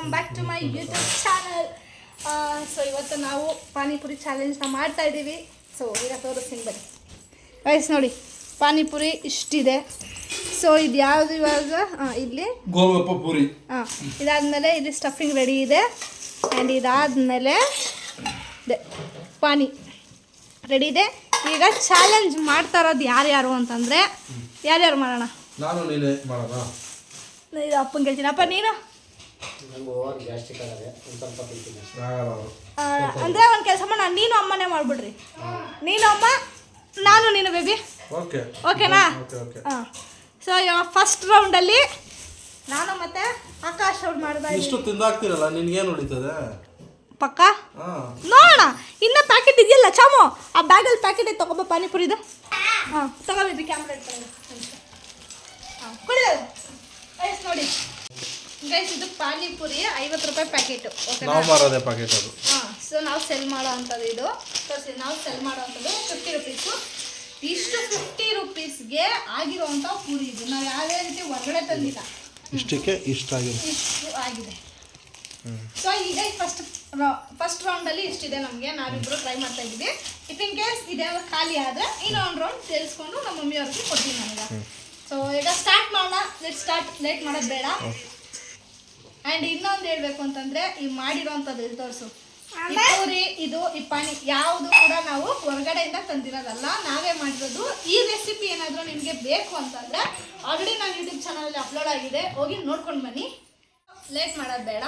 Welcome back to my YouTube channel. So ಇವತ್ತು ನಾವು ಪಾನಿಪುರಿ ಚಾಲೆಂಜ್ನ ಮಾಡ್ತಾ ಇದ್ದೀವಿ. ಸೊ ಈಗ ತೋರಿಸ್ತೀನಿ ಬನ್ನಿ ಗೈಸ್, ನೋಡಿ ಪಾನಿಪುರಿ ಇಷ್ಟಿದೆ. ಸೊ ಇದು ಯಾವುದು ಇವಾಗ ಇಲ್ಲಿ ಗೋಲ್ಗಪ್ಪ ಪೂರಿ. ಇದಾದಮೇಲೆ ಇಲ್ಲಿ ಸ್ಟಫಿಂಗ್ ರೆಡಿ ಇದೆ. ಆ್ಯಂಡ್ ಇದಾದಮೇಲೆ ಪಾನಿ ರೆಡಿ ಇದೆ. ಈಗ ಚಾಲೆಂಜ್ ಮಾಡ್ತಾ ಇರೋದು ಯಾರ್ಯಾರು ಅಂತಂದರೆ ಯಾರ್ಯಾರು ಮಾಡೋಣ? ನಾನು ನೀನೇ ಮಾಡೋಣ. ಇದು ಅಪ್ಪನ ಕೇಳ್ತೀನಿ. ಅಪ್ಪ ನೀನು ಅಂದರೆ ಒಂದು ಕೆಲಸ ಮಾಡೋಣ, ನೀನು ಅಮ್ಮನೇ ಮಾಡಿಬಿಡ್ರಿ. ನೀನು ಅಮ್ಮ, ನಾನು ನೀನು ಬೇಬಿ. ಓಕೆನಾ? ಹಾಂ. ಸೊ ಇವಾಗ ಫಸ್ಟ್ ರೌಂಡಲ್ಲಿ ನಾನು ಮತ್ತೆ ಆಕಾಶ್ ಅವ್ರು ಮಾಡ್ತಾ ಇಷ್ಟು ತಿಂದಾಕ್ತಿರಲ್ಲ, ನಿನ್ಗೇನು ಹೊಡಿತದೆ ಪಕ್ಕ ನೋಡೋಣ. ಇನ್ನೂ ಪ್ಯಾಕೆಟ್ ಇದೆಯಲ್ಲ ಚಾಮು, ಆ ಬ್ಯಾಗಲ್ಲಿ ಪ್ಯಾಕೆಟ್ ಐತೆ, ತಗೊಬ್ಬ ಪಾನಿಪುರಿದು. ಹಾಂ ತಗೋಬೇಬಿ, ಕ್ಯಾಮ್ರಾ ಇಟ್ಕೊಳ್ಳಿ. ಹಾಂ ಕುಡಿಯೋದು ಗೈಸ್. ನೋಡಿ ಗೈಸ್, ಇದು ಪಾನಿಪುರಿ 50 ರೂಪಾಯಿ ಪ್ಯಾಕೆಟು. ಓಕೆನಾ? ಪ್ಯಾಕೆಟ್ ಅದು. ಹಾಂ. ಸೊ ನಾವು ಸೆಲ್ ಮಾಡೋ ಅಂಥದ್ದು ಇದು. ನಾವು ಸೆಲ್ ಮಾಡೋ ಅಂಥದ್ದು 50 ರುಪೀಸು. ಇಷ್ಟು 50 ರುಪೀಸ್ಗೆ ಆಗಿರೋವಂಥ ಪೂರಿ ಇದು. ನಾವು ಯಾವುದೇ ರೀತಿ ಹೊರಗಡೆ ತಂದಿಲ್ಲ. ಇಷ್ಟಕ್ಕೆ ಇಷ್ಟು ಆಗಿದೆ. ಸೊ ಈಗ ಫಸ್ಟ್ ರೌಂಡಲ್ಲಿ ಇಷ್ಟಿದೆ ನಮಗೆ. ನಾವಿಬ್ಬರು ಟ್ರೈ ಮಾಡ್ತಾ ಇದ್ದೀವಿ. ಇಫ್ ಇನ್ ಕೇಸ್ ಇದೆಲ್ಲ ಖಾಲಿ ಆದರೆ ಇನ್ನೊಂದು ರೌಂಡ್ ಸೇರಿಸ್ಕೊಂಡು ನಮ್ಮ ಮಮ್ಮಿಯವ್ರಿಗೆ ಕೊಡ್ತೀವಿ ನನಗೆ. ಸೊ ಈಗ ಸ್ಟಾರ್ಟ್ ಮಾಡೋಣ. ಲೇಟ್ ಮಾಡೋದು ಬೇಡ. ಆ್ಯಂಡ್ ಇನ್ನೊಂದು ಹೇಳಬೇಕು ಅಂತಂದರೆ, ಈ ಮಾಡಿರೋವಂಥದ್ದು ಇದು ತೋರಿಸು. ಈ ಪೂರಿ ಇದು ಈ ಪಾನಿ ಯಾವುದು ಕೂಡ ನಾವು ಹೊರಗಡೆಯಿಂದ ತಂದಿರೋದಲ್ಲ, ನಾವೇ ಮಾಡಿರೋದು. ಈ ರೆಸಿಪಿ ಏನಾದರೂ ನಿಮಗೆ ಬೇಕು ಅಂತಂದರೆ ಆಲ್ರೆಡಿ ನಾನು ಯೂಟ್ಯೂಬ್ ಚಾನಲಲ್ಲಿ ಅಪ್ಲೋಡ್ ಆಗಿದೆ, ಹೋಗಿ ನೋಡ್ಕೊಂಡು ಬನ್ನಿ. ಲೇಟ್ ಮಾಡೋದು ಬೇಡ,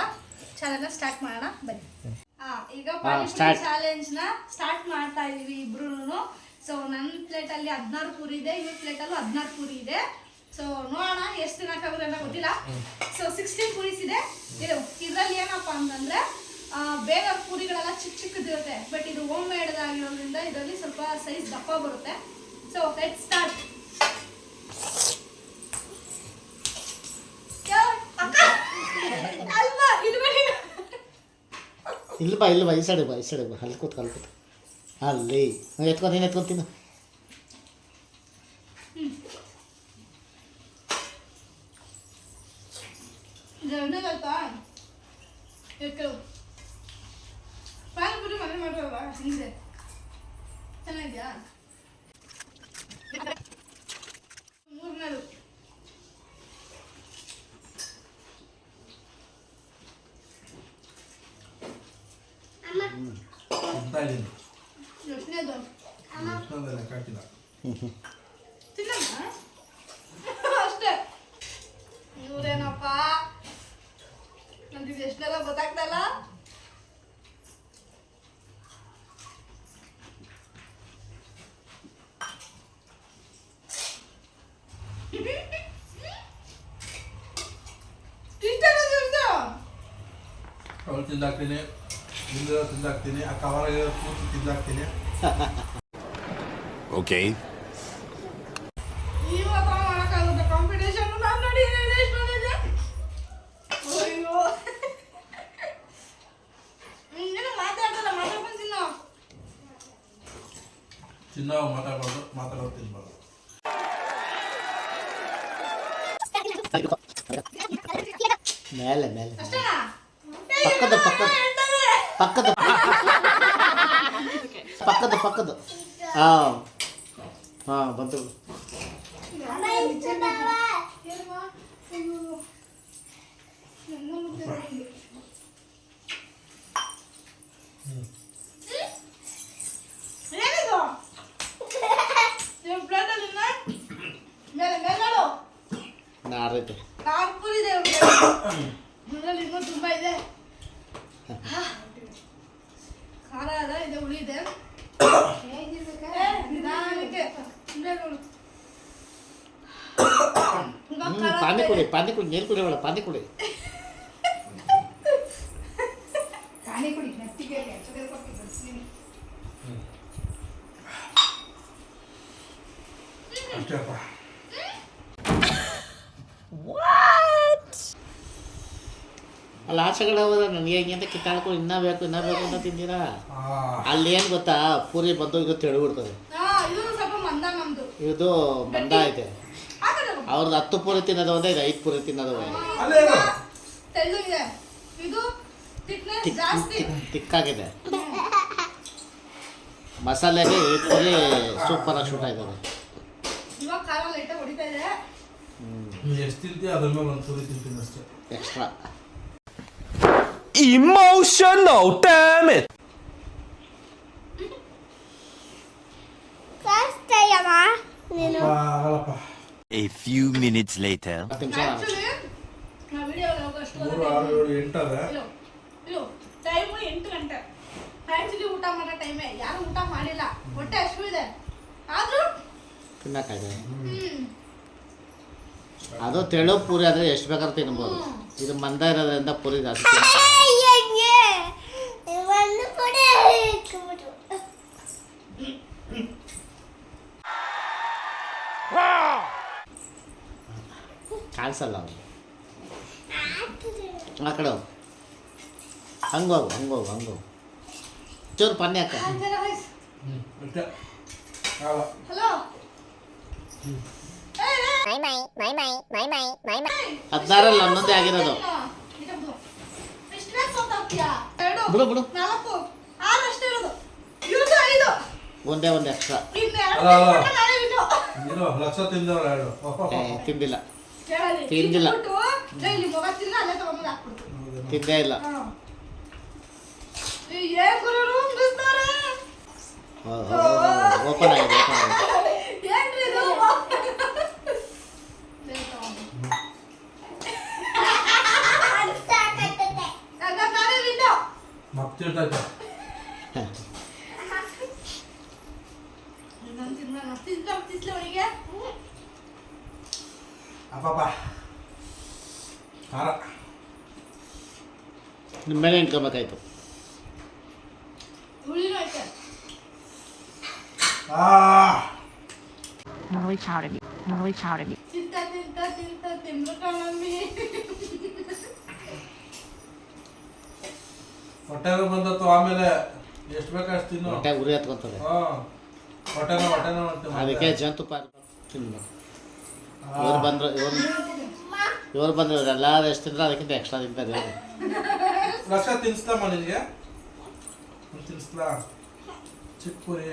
ಚಾನಲ್ನ ಸ್ಟಾರ್ಟ್ ಮಾಡೋಣ ಬನ್ನಿ. ಈಗ ಪಾನಿಪುರಿ ಚಾಲೆಂಜ್ನ ಸ್ಟಾರ್ಟ್ ಮಾಡ್ತಾ ಇದ್ದೀವಿ ಇಬ್ರು. ಸೊ ನನ್ನ ಪ್ಲೇಟಲ್ಲಿ 16 ಪೂರಿ ಇದೆ, ಇವ್ರ ಪ್ಲೇಟಲ್ಲೂ 16 ಪೂರಿ ಇದೆ. ಸೊ ನೋಡೋಣ ಎಷ್ಟು ತಿನ್ನಕ್ಕಾಗುತ್ತೆ ಅಂತ ಗೊತ್ತಿಲ್ಲ. ಸೊ 16 ಪೂರೀಸ್ ಇದೆ. ಇದರಲ್ಲಿ ಏನಪ್ಪ ಅಂತಂದರೆ ಬೇರೆ ಪೂರಿಗಳೆಲ್ಲ ಚಿಕ್ಕದಿರುತ್ತೆ, ಬಟ್ ಇದು ಹೋಮ್ ಮೇಡ್ ಆಗಿರೋದ್ರಿಂದ ಇದರಲ್ಲಿ ಸ್ವಲ್ಪ ಸೈಜ್ ದಪ್ಪ ಬರುತ್ತೆ. So let start. ಇಲ್ಲ ಬಾ ಈ ಸೈಡ್ ಬಾ ಅಲ್ಲಿ ಕೂತ್ ಅಲ್ಲಿ ನೀನು ಎತ್ಕೊತೀನಿ. ಪಾನಿಪುರಿ ಮನೆ ಮಾಡೋಲ್ಲ, ಹಿಂದೆ ಚೆನ್ನಾಗಿದ್ಯಾ? ಮೂರನೇದು ಎಷ್ಟನೇದು ತಿನ್ನಮ್ಮ ಅಷ್ಟೇ. ಇವ್ರೇನಪ್ಪ ನಂದು ಎಷ್ಟೆಲ್ಲ ಗೊತ್ತಾಗ್ತಲ್ಲ. ಅವಳು ತಿಂದಾಕ್ತೀನಿ, ಹಿಂದಿರೋ ತಿಂದಾಕ್ತೀನಿ, ಆ ಕವರಾಗಿರೋ ಕೂತು ತಿಂದಾಕ್ತೀನಿ. ಓಕೆ, ಇವತ್ತು ಮಾಡೋಕ್ಕಾಗುತ್ತೆ ಕಾಂಪಿಟೇಷನ್. ನಾನು ನೋಡಿ ಎಷ್ಟು ನೋಡಿದೆ. ಅಯ್ಯೋ ಇನ್ನೇನು ಮಾತಾಡ್ತಲ್ಲ, ಮಾತಾಡ್ಕೊಂಡು ತಿನ್ನೋ ಮಾತಾಡೋದು ತಿನ್ಬಾರ್ದು. ಮೇಲೆ ಅಷ್ಟೇನಾ? ಪಕ್ಕದ ಹಾಂ ಬಂತು. ನಾರೈತೆ ಇನ್ನೂ ತುಂಬ ಇದೆ. ಖಾರ ಅದ ಇದೆ, ಹುಳಿ ಇದೆ. ನಿಧಾನಕ್ಕೆ ಪಾನಿಪುರಿ ನೀರು ಕುಡಿಯೋಳ ಪಾನಿಪುರಿ ಅಷ್ಟೇಪ್ಪ. ಅಲ್ಲ ಆಚೆಗಡೆ ಹೋದ್ರೆ ನನಗೆ ಹೆಂಗೆ ಅಂತ ಕಿತ್ತಾಡ್ಕೊಂಡು ಇನ್ನೂ ಬೇಕು ಅಂತ ತಿಂತೀರಾ? ಅಲ್ಲಿ ಏನು ಗೊತ್ತಾ, ಪೂರಿ ಬಂದು ಇದು ತೆಳುಬಿಡ್ತದೆ. ಇದು ಮಂದ ಐತೆ. ಅವ್ರದ್ದು 10 ಪೂರಿ ತಿನ್ನೋದು ಒಂದೇ, ಇದು 5 ಪೂರಿ ತಿನ್ನೋದು ಒಂದೇ. ಇದು thickness ಜಾಸ್ತಿ. ತಿಕ್ಕಾಗಿದೆ. ಮಸಾಲೆಗೆ ಈ ಪುರಿ ಸೂಪರಾಗಿ ಶೂಟ್ ಆಯ್ತದೆ. ಇವಾಗ ಖಾರ ಲೈಟಾಗಿ ಹೊಡಿತಾ ಇದೆ. ನೀನು ಎಷ್ಟು ತಿಂತೀಯ ಅದ್ರ ಮೇಲೆ ಒಂದು ಪುರಿ ತಿಂತೀನಿ ಅಷ್ಟೇ. Extra. Emotional, damn it! ಆಗಲ್ಲಪ್ಪ. A few minutes later. 10 ನಿಮಿಷ. Actually, ನಾ ವಿಡಿಯೋ ಹೋಗೋಷ್ಟು 3, 6, 7, 8 ಅದ. ಇಲ್ಲ ಟೈಮು 8 ಗಂಟೆ. ಆ್ಯಕ್ಚುಲಿ ಊಟ ಮಾಡೋ ಟೈಮೇ, ಯಾರು ಊಟ ಮಾಡಿಲ್ಲ, ಹೊಟ್ಟೆ ಹಸಿವು ಇದೆ ಆದರೂ ತಿನ್ನಕ್ಕಾಗಿದೆ. ಅದು ತೆಳು ಪೂರಿ ಆದರೆ ಎಷ್ಟು ಬೇಕಾದ್ರೂ ತಿನ್ಬೋದು. ಇದು ಮಂದ ಇರೋದ್ರಿಂದ ಪೂರಿ ಜಾಸ್ತಿ ಕಾಣಿಸಲ್ಲ ಅವನು. ಆ ಕಡೆ ಹೋಗು, ಹಂಗೋಗು ಚೂರು ಪನ್ನಿ ಹಾಕ. ಅಷ್ಟೇ. ಆಗಲ್ಲ. ಹಲೋ 16ರಲ್ಲಿ 11 ಆಗಿರೋದು. ಬಿಡು ಬಿಡು, ಒಂದೇ ಒಂದು ಎಕ್ಸ್ಟ್ರಾ. ನೀನು ಲಕ್ಷ ತಿಂದವ್ರು ಎರಡು. ತಿಂದಿಲ್ಲ ತಿಂದಿಲ್ಲ. ತಿಂದೇ ಇಲ್ಲ. ಓಪನ್ ಆಗಿದೆ. ಮತ್ತಿರ್ತೈತೆ. ಅಪ್ಪಪ್ಪ ಖಾರ. ನಿಮ್ಮ ಮೇಲೆ ಇಟ್ಕೊಬೇಕಾಯ್ತು. ಹೊಟ್ಟೆನೂ ಬಂದತ್ತು. ಆಮೇಲೆ ಎಷ್ಟು ಬೇಕಾಷ್ಟು ತಿನ್ನು. ಹೊಟ್ಟೆ ಉರಿ ಹತ್ಕೊತದೆ. ಹೊಟ್ಟೆನೋ ಅಂತ ಅದಕ್ಕೆ ಜೇನುತುಪ್ಪ ತಿನ್ಬೇಕು. ಇವ್ರು ಬಂದ್ರು ಎಲ್ಲರೂ ಎಷ್ಟು ತಿಂದ್ರೆ ಅದಕ್ಕಿಂತ ಎಕ್ಸ್ಟ್ರಾ ತಿಂತಾರೆ. ಲಕ್ಷ ತಿನ್ಸ್ಲಮ್ಮ ನಿನಗೆ, ತಿನ್ಸ್ಲಾ ಚಿಕ್ಕ ಪುರಿ.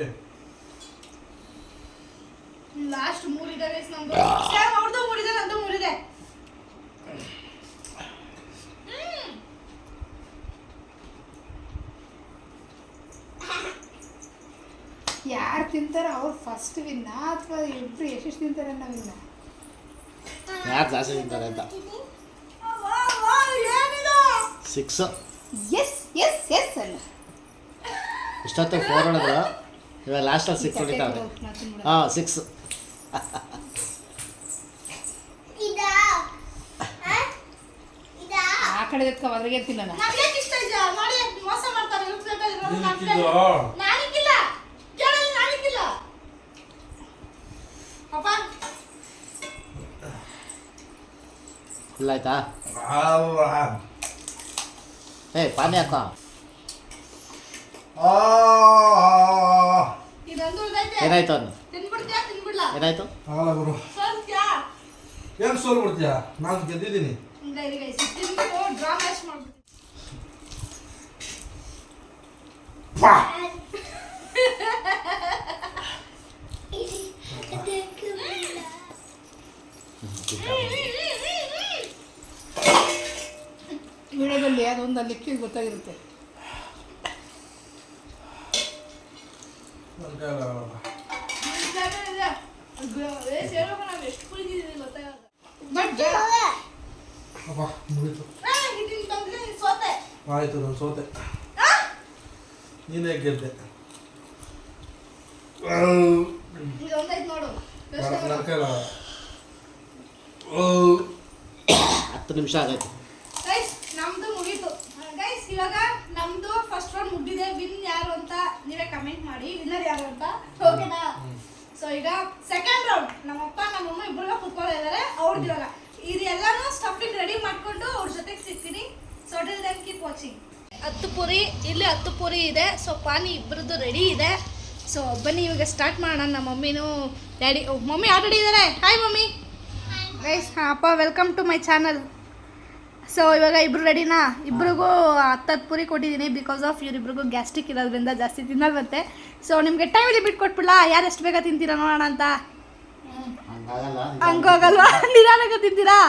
ಲಾಸ್ಟ್ 3 ಇದೆ ಗೈಸ್ ನಮ್ದು. ಸ್ಯಾಮ್ ಅವ್ರದ್ದು 3 ಇದೆ, ನಂದು 3 ಇದೆ. ಯಾರು ತಿಂತಾರೋ ಅವ್ರು ಫಸ್ಟ್ ವಿನ್ನ ಅಥವಾ ಇಬ್ರು ಎಷ್ಟು ತಿಂತಾರೆ ಅನ್ನೋ ವಿನ್ನ? ಯಾರು ಜಾಸ್ತಿ ತಿಂತಾರೆ ಅಂತ. 6 ಎಸ್ ಎಸ್ ಎಸ್ ಅಲ್ಲ, ಇಷ್ಟೊತ್ತು 4 ಹೊಡೆದ್ರು, ಇವಾಗ ಲಾಸ್ಟಲ್ಲಿ 6 ಹೊಡಿತಾವೆ. ಹಾಂ 6. ಆ ಕಡೆ ಎತ್ಕೊ ಅದ್ರಿಗೆ ತಿನ್ನೋಣ. ನಮಗೆ ಇಷ್ಟ ಇದೆ ಮಾಡಿ ಮೋಸ ಮಾಡ್ತಾರೆ. ನಿನಗಿದ್ದು ನಾನಿಕ್ಕಿಲ್ಲ ಕೇಳಲ್ಲ, ನಾನಿಕ್ಕಿಲ್ಲ ಅಪ್ಪ. ಫುಲ್ ಆಯ್ತಾ? ಅಲ್ಲ. ಪಾನಿ ಹಾಕೋ. ಇದೊಂದು ಉಳಿದೈತೆ. ಏನಾಯ್ತು ಅನ್ನು? ತಿನ್ಬಿಡ್ತೀಯಾ ತಿನ್ಬಿಡ್ಲಾ? ಏನಾಯ್ತು? ಆಗಲ್ಲ ಗುರು. ಸೋಲ್ತ್ಯಾ? ಏನು ಸೋಲ್ ಬಿಡ್ತೀಯಾ? ನಾನು ಗೆದ್ದಿದ್ದೀನಿ. ಹಿಂಗಾಗಿ ಗೈಸ್ ತಿನ್ಬಿಟ್ಟು ಡ್ರಾ ಮ್ಯಾಚ್ ಮಾಡ್ಬಿಡ್ತೀನಿ. ವಿಡಿಯೋದಲ್ಲಿ ಅದೊಂದು ಲಿಕ್ಕಿ ಗೊತ್ತಾಗಿರುತ್ತೆ. ಎಷ್ಟು ಕುಯ್ದಿದ್ದೀವಿ ಗೊತ್ತಾಗಲ್ಲ. ಬಟ್ ಅಪ್ಪ ಮುಗೀತು. ಇದನ್ನ ತಂದ್ರೆ ಸೋತೆ. ಆಯ್ತು, ನಾನು ಸೋತೆ. ನೀನೇ ಗೆದ್ದೆ. ಇದೊಂದೈತೆ ನೋಡು. ನನ್ನ ಕೈಲ 10 ನಿಮಿಷ ಆಗೈತೆ. ಗೈಸ್ ನಮ್ದು ಮುಗೀತು. ಗೈಸ್ ಇವಾಗ ನಮ್ದು ಫಸ್ಟ್ ರೌಂಡ್ ಮುಗಿದಿದೆ. ವಿನ್ ಯಾರು ಅಂತ ನೀವೇ ಕಮೆಂಟ್ ಮಾಡಿ, ವಿನ್ನರ್ ಯಾರು ಅಂತ. ಓಕೆನಾ? ಸೊ ಈಗ ಸೆಕೆಂಡ್ ರೌಂಡ್ ನಮ್ಮಪ್ಪ ನಮ್ಮಮ್ಮ ಇಬ್ಬರು ಕುತ್ಕೊಳ್ಳೋ ಇದ್ದಾರೆ. ಅವ್ರದ್ದು ಇವಾಗ ಇದೆಲ್ಲಾನು ಸ್ಟಫಿಂಗ್ ರೆಡಿ ಮಾಡ್ಕೊಂಡು ಅವ್ರ ಜೊತೆಗೆ ಸಿಗ್ತೀನಿ. So till then keep watching. 10 puri ಇಲ್ಲಿ 10 ಪೂರಿ ಇದೆ. ಸೊ ಪಾನಿ ಇಬ್ಬರದ್ದು ರೆಡಿ ಇದೆ. ಸೊ ಬನ್ನಿ ಇವಾಗ ಸ್ಟಾರ್ಟ್ ಮಾಡೋಣ. ನಮ್ಮ ಮಮ್ಮಿನೂ ಡ್ಯಾಡಿ ಮಮ್ಮಿ ಆಲ್ರೆಡಿ ಇದ್ದಾರೆ. Hi mummy. ಗೈಸ್ ಅಪ್ಪ welcome to my channel. So ಇವಾಗ ಇಬ್ರು ರೆಡಿನಾ? ಇಬ್ರಿಗೂ 10 ಪೂರಿ ಕೊಟ್ಟಿದ್ದೀನಿ ಬಿಕಾಸ್ ಆಫ್ ಇವರಿಬ್ರಿಗೂ ಗ್ಯಾಸ್ಟ್ರಿಕ್ ಇರೋದ್ರಿಂದ ಜಾಸ್ತಿ ತಿನ್ನಲ್ವಂತೆ. ಸೊ ನಿಮಗೆ ಟೈಮ್ ಲಿಮಿಟ್ ಕೊಟ್ಬಿಡ್ಲಾ, ಯಾರು ಎಷ್ಟು ಬೇಗ ತಿಂತೀರಾ ನೋಡೋಣ ಅಂತ? ಹಂಗೋಗಲ್ವಾ? ನಿಧಾನಕ್ಕೆ ತಿಂತೀರಾ?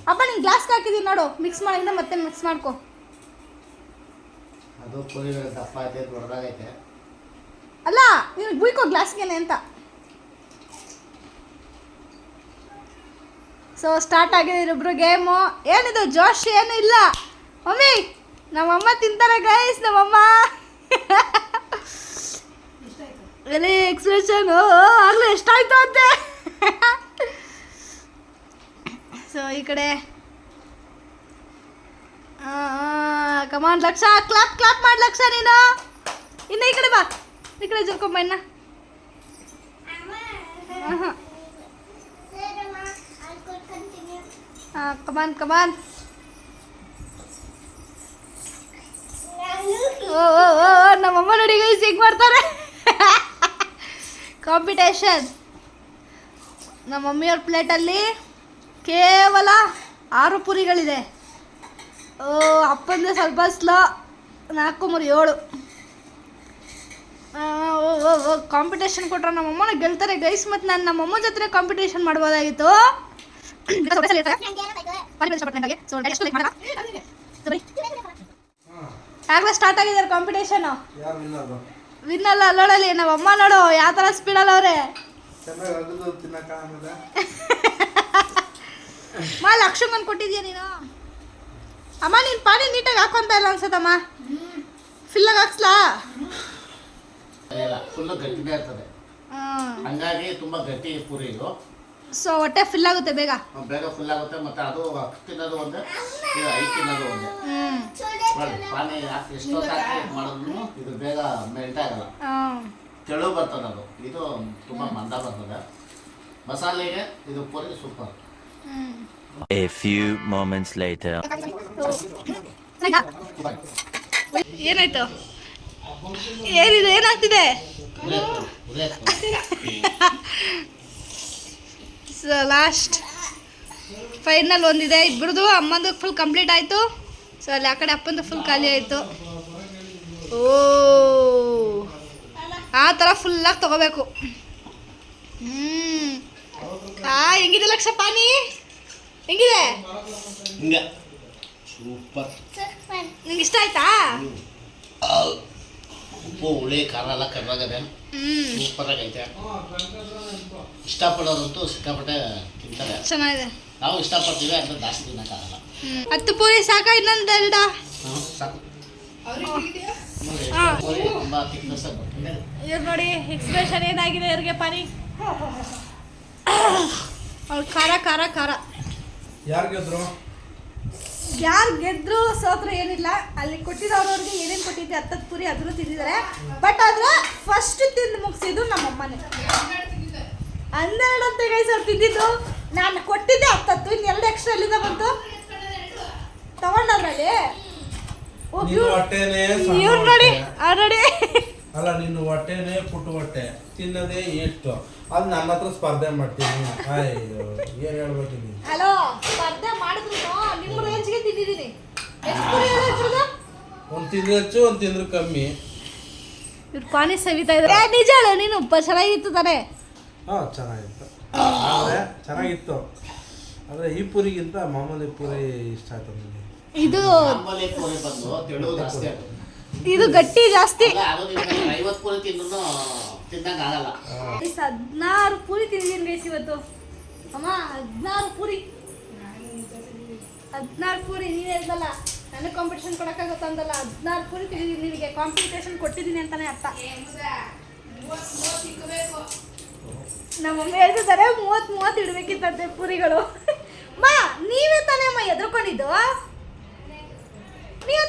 ಅಪ್ಪ ನಿಂಗೆ ಗ್ಲಾಸ್ಗೆ ಹಾಕಿದ್ದೀನಿ ನೋಡು, ಮಿಕ್ಸ್ ಮಾಡಿದ್ರೆ ಮತ್ತೆ ಮಿಕ್ಸ್ ಮಾಡ್ಕೊ. ಅದು ಪೂರಿ ದಪ್ಪ ಐತೆ, ದೊಡ್ಡದಾಗೈತೆ. ಅಲ್ಲ ನೀನು ಬುಯ್ಕೋ ಗ್ಲಾಸ್ಗೇನೆ ಅಂತ. ಸೊ ಸ್ಟಾರ್ಟ್ ಆಗಿದೆ ಇಬ್ಬರು ಗೇಮು. ಏನಿದು ಜೋಶ್ ಏನು ಇಲ್ಲ ಮಮ್ಮಿ, ನಮ್ಮಮ್ಮ ತಿಂತಾರೆ ಗೈಸ್. ನಮ್ಮಮ್ಮ ಎಲ್ಲಿ ಎಕ್ಸ್ಪ್ರೆಷನ್ ಆಗಲೇ ಎಷ್ಟಾಯ್ತು ಅಂತೆ. ಸೊ ಈ ಕಡೆ ಕಮಾನ್ ಲಕ್ಷ, ಕ್ಲಾಪ್ ಕ್ಲಾಪ್ ಮಾಡಿ ಲಕ್ಷ. ನೀನು ಇನ್ನು ಈ ಕಡೆ ಬಾ, ಈ ಕಡೆ ಜರ್ಕೊಂಬ ಇನ್ನ. ಕಮಾನ್ ಕಮಾನ್. ನಮ್ಮಮ್ಮ ನೋಡಿ ಗೈಸ್ ಹೇಗೆ ಮಾಡ್ತಾರೆ ಕಾಂಪಿಟೇಷನ್. ನಮ್ಮ ಮಮ್ಮಿಯವ್ರ ಪ್ಲೇಟಲ್ಲಿ ಕೇವಲ 6 ಪೂರಿಗಳಿದೆ. ಅಪ್ಪಂದು ಸ್ವಲ್ಪ ಸ್ಲೋ, 4 3 7. ಕಾಂಪಿಟೇಷನ್ ಕೊಟ್ರೆ ನಮ್ಮಮ್ಮನ ಗೆಲ್ತಾರೆ ಗೈಸ್. ಮತ್ತು ನಾನು ನಮ್ಮಮ್ಮ ಜೊತೆ ಕಾಂಪಿಟೇಷನ್ ಮಾಡ್ಬೋದಾಗಿತ್ತು. ಆಗಲೇ ಸ್ಟಾರ್ಟ್ ಆಗಿದ್ದಾರೆ ಕಾಂಪಿಟೇಷನು. ವಿನ್ ಅಲ್ಲ ನೋಡಲಿ ನಮ್ಮಮ್ಮ, ನೋಡು ಯಾವ ಥರ ಸ್ಪೀಡಲ್ಲ ಅವ್ರೆ. ಮಾ ಲಕ್ಷಂಗನ್ ಕೊಟ್ಟಿದ್ಯಾ ನೀನು? ಅಮ್ಮ ನೀನು ಪಾನಿ ನೀಟಾಗಿ ಹಾಕೊಂತ ಇಲ್ಲ ಅನ್ಸತ್ತಮ್ಮ. ಫಿಲ್ಲಾಗಿ ಹಾಕ್ಸ್ಲಾ? ಫುಲ್ಲು ಗಟ್ಟಿನೇ ಇರ್ತದೆ, ಹಂಗಾಗಿ ತುಂಬಾ ಗಟ್ಟಿ ಪೂರಿ ಇದು. ಸೊ ಹೊಟ್ಟೆ ಫಿಲ್ ಆಗುತ್ತೆ ಬೇಗ ಫುಲ್ ಆಗುತ್ತೆ. ಮತ್ತೆ ಅದು ತಿನ್ನೋದು ಒಂದೇ, ಐದು ತಿನ್ನೋದು ಒಂದೇ. ಪಾನಿ ಎಷ್ಟೊತ್ತಾಗಿ ಮಾಡಿದ್ರು ಇದು ಬೇಗ ಮೆಲ್ಟ್ ಆಗಲ್ಲ, ತೆಳು ಬರ್ತದೆ. ಅದು ಇದು ತುಂಬಾ ಮಂದ ಬರ್ತದೆ. ಮಸಾಲೆಗೆ ಇದು puri super. A few moments later. ಏನಾಯ್ತು? ಏನಿದೆ? ಏನಾಗ್ತಿದೆ? ಸೊ ಲಾಸ್ಟ್ ಫೈನಲ್ ಒಂದಿದೆ ಇಬ್ಬರದು. ಅಮ್ಮಂದು ಫುಲ್ ಕಂಪ್ಲೀಟ್ ಆಯಿತು. ಸೊ ಅಲ್ಲಿ ಆ ಕಡೆ ಅಪ್ಪಂದು ಫುಲ್ ಖಾಲಿ ಆಯಿತು. ಓ ಆ ಥರ ಫುಲ್ಲಾಗಿ ತೊಗೋಬೇಕು. ಹೆಂಗಿದೆ ಲಕ್ಷ ಪಾನಿ? ಹೆಂಗಿದೆ? ಸೂಪರ್. ನಿಂಗೆ ಇಷ್ಟ ಆಯ್ತಾ? ಉಪ್ಪು ಹುಳಿ ಖಾರ ಎಲ್ಲ ಕರ್ವಾಗದೆ, ಸೂಪರ್ ಆಗೈತೆ. ಇಷ್ಟಪಡೋರಂತೂ ಸಿಕ್ಕಾಪಟ್ಟೆ ತಿಂತಾರೆ. ಚೆನ್ನಾಗಿದೆ. ನಾವು ಇಷ್ಟಪಡ್ತೀವಿ, ಅಂದ್ರೆ ಜಾಸ್ತಿ ತಿನ್ನಕ್ಕಾಗಲ್ಲ. 10 ಪೂರಿ ಸಾಕಾ? ಇನ್ನೊಂದು 2? ಸಾಕು. ಪೂರಿ ತುಂಬ ತಿಕ್ನೆಸ್ ಆಗಿ ಬರ್ತದೆ. ಇವ್ರು ನೋಡಿ ಎಕ್ಸ್ಪ್ರೆಷನ್ ಏನಾಗಿದೆ ಇವ್ರಿಗೆ ಪಾನಿ. ಅವ್ರು ಖಾರ ಖಾರ ಖಾರ. ಯಾರು ಗೆದ್ರು? ಯಾರು ಗೆದ್ರು ಸೋತ್ರು ಏನಿಲ್ಲ. ಅಲ್ಲಿ ಕೊಟ್ಟಿರೋರವ್ರಿಗೆ ಏನೇನು ಕೊಟ್ಟಿದ್ದೆ 10 ಪೂರಿ ಅದನ್ನು ತಿಂದಿದ್ದಾರೆ. ಬಟ್ ಆದ್ರೆ ಫಸ್ಟ್ ತಿಂದು ಮುಗಿಸಿದ್ದು ನಮ್ಮಮ್ಮನೇ. 12 ಅಂತ ಗೈಸ್ ಅವ್ರು ತಿಂದಿದ್ದು. ನಾನು ಕೊಟ್ಟಿದ್ದೆ 10, ಇನ್ನು 2 ಎಕ್ಸ್ಟ್ರಾ ಎಲ್ಲಿಂದ ಬಂತು? ತಗೊಂಡವ್ರಲ್ಲಿ ಇವ್ರು ನೋಡಿ ಆಲ್ರೆಡಿ. ಅಲ್ಲ ನಿನ್ನ ಹೊಟ್ಟೆನೇ ಪುಟ್ಟು ಹೊಟ್ಟೆ, ತಿನ್ನೋದೇ ಎಷ್ಟು. ಅದು ನನ್ನ ಹತ್ರ ಸ್ಪರ್ಧೆ ಮಾಡ್ತೀನಿ. ಅಯ್ಯೋ ಏನು ಹೇಳ್ಬೇಕು ನೀನು? ಹಲೋ, ಸ್ಪರ್ಧೆ ಮಾಡಿದ್ರು ನಿಮ್ಮ ರೇಂಜ್ಗೆ ತಿಂದಿದ್ದೀನಿ. ಒಂದು ತಿಂದ್ರೆ ಹೆಚ್ಚು, ಒಂದು ತಿಂದ್ರೆ ಕಮ್ಮಿ. ಇವ್ರು ಪಾನಿ ಸವಿತಾ ಇದ್ದಾರೆ. ನಿಜ ಹೇಳು ನೀನು, ಚೆನ್ನಾಗಿತ್ತು ತಾನೇ? ಹಾಂ ಚೆನ್ನಾಗಿತ್ತು, ಆದರೆ ಚೆನ್ನಾಗಿತ್ತು. ಆದರೆ ಈ ಪೂರಿಗಿಂತ ಮಾಮೂಲಿ ಪೂರಿ ಇಷ್ಟ ಆಯ್ತು ನನಗೆ. ಇದು ಮಾಮೂಲಿ ಪೂರಿ ಬಂದು ತೆಳು ಜಾಸ್ತಿ ಆಗುತ್ತೆ, ಇದು ಗಟ್ಟಿ ಜಾಸ್ತಿ. 50 ಪೂರಿ ತಿಂದ್ರು ತಿನ್ನಂಗೆ ಆಗಲ್ಲ. 16 ಪೂರಿ ತಿಂದಿದ್ದೀನಿ ಗೈಸ್ ಇವತ್ತು. ಅಮ್ಮ 16 ಪೂರಿ, 16 ಪೂರಿ. ನೀನು ಹೇಳ್ದಲ್ಲ ನನಗೆ ಕಾಂಪಿಟೇಷನ್ ಕೊಡೋಕ್ಕಾಗುತ್ತೆ ಅಂದಲ್ಲ. 16 ಪೂರಿ ತಿಂದಿದ್ದೀನಿ. ನಿನಗೆ ಕಾಂಪಿಟೇಷನ್ ಕೊಟ್ಟಿದ್ದೀನಿ ಅಂತಾನೆ ಅರ್ಥ. ನಮ್ಮ ಮಮ್ಮಿ ಹೇಳ್ತಿದ್ದಾರೆ 30 ಇಡಬೇಕಿತ್ತಂತೆ ಪೂರಿಗಳು. ಮಾ ನೀವೇ ತಾನೇ ಅಮ್ಮ ಎದ್ರುಕೊಂಡಿದ್ದು? ನೀವು